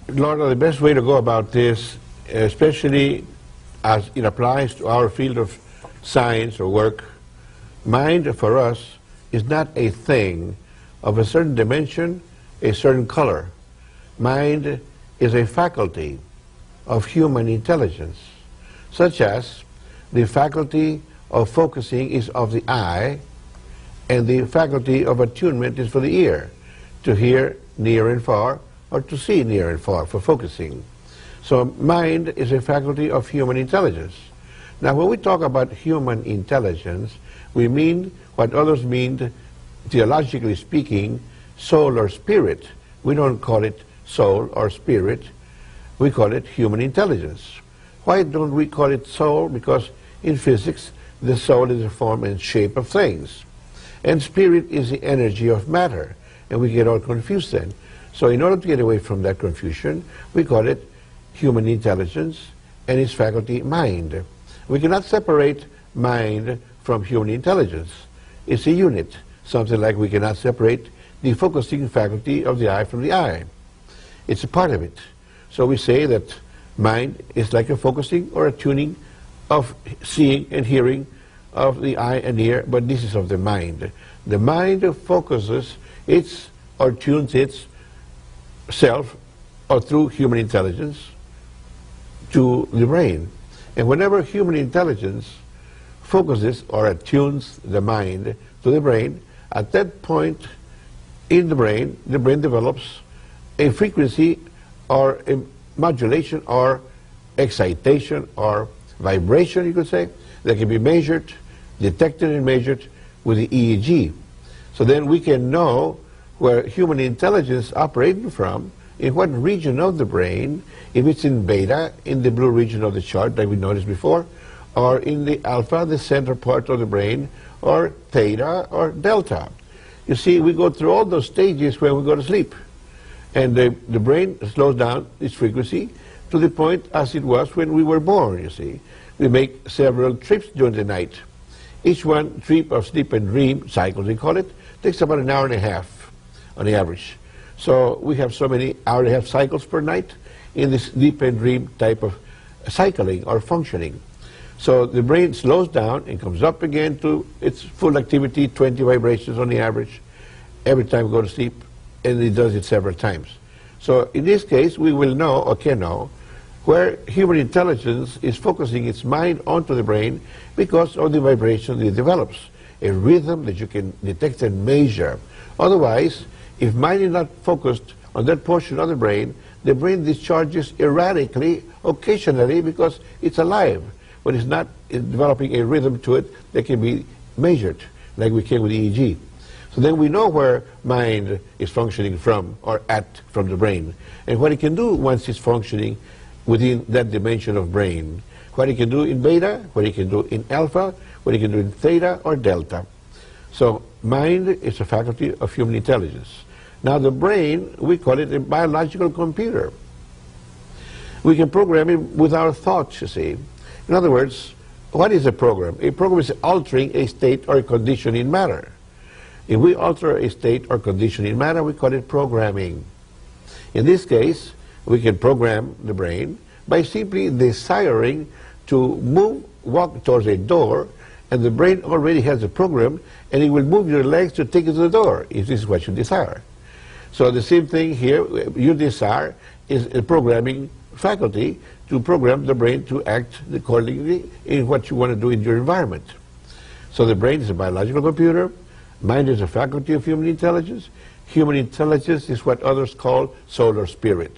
Lorna, the best way to go about this, especially as it applies to our field of science or work, mind for us is not a thing of a certain dimension, a certain color. Mind is a faculty of human intelligence, such as the faculty of focusing is of the eye, and the faculty of attunement is for the ear, to hear near and far, or to see near and far for focusing. So mind is a faculty of human intelligence. Now when we talk about human intelligence, we mean what others mean, theologically speaking, soul or spirit. We don't call it soul or spirit, we call it human intelligence. Why don't we call it soul? Because in physics, the soul is the form and shape of things. And spirit is the energy of matter. And we get all confused then. So in order to get away from that confusion, we call it human intelligence and its faculty mind. We cannot separate mind from human intelligence. It's a unit, something like we cannot separate the focusing faculty of the eye from the eye. It's a part of it. So we say that mind is like a focusing or a tuning of seeing and hearing of the eye and ear, but this is of the mind. The mind focuses its or tunes its self or through human intelligence to the brain. And whenever human intelligence focuses or attunes the mind to the brain, at that point in the brain develops a frequency or a modulation or excitation or vibration, you could say, that can be measured, detected and measured with the EEG. So then we can know where human intelligence operating from, in what region of the brain, if it's in beta, in the blue region of the chart that we noticed before, or in the alpha, the center part of the brain, or theta or delta. You see, we go through all those stages when we go to sleep. And the brain slows down its frequency to the point as it was when we were born, you see. We make several trips during the night. Each one trip of sleep and dream cycles, we call it, takes about an hour and a half on the average. So we have so many hour-and-a-half cycles per night in this sleep and dream type of cycling or functioning. So the brain slows down and comes up again to its full activity, 20 vibrations on the average, every time we go to sleep, and it does it several times. So in this case, we will know, or can know, where human intelligence is focusing its mind onto the brain because of the vibration it develops, a rhythm that you can detect and measure. Otherwise, if mind is not focused on that portion of the brain discharges erratically, occasionally, because it's alive, but it's not developing a rhythm to it that can be measured, like we can with EEG. So then we know where mind is functioning from, or at, from the brain, and what it can do once it's functioning within that dimension of brain. What it can do in beta, what it can do in alpha, what it can do in theta or delta. So mind is a faculty of human intelligence. Now the brain, we call it a biological computer. We can program it with our thoughts, you see. In other words, what is a program? A program is altering a state or a condition in matter. If we alter a state or condition in matter, we call it programming. In this case, we can program the brain by simply desiring to walk towards a door, and the brain already has a program, and it will move your legs to take you to the door, if this is what you desire. So the same thing here, your desire is a programming faculty to program the brain to act accordingly in what you want to do in your environment. So the brain is a biological computer. Mind is a faculty of human intelligence. Human intelligence is what others call soul or spirit.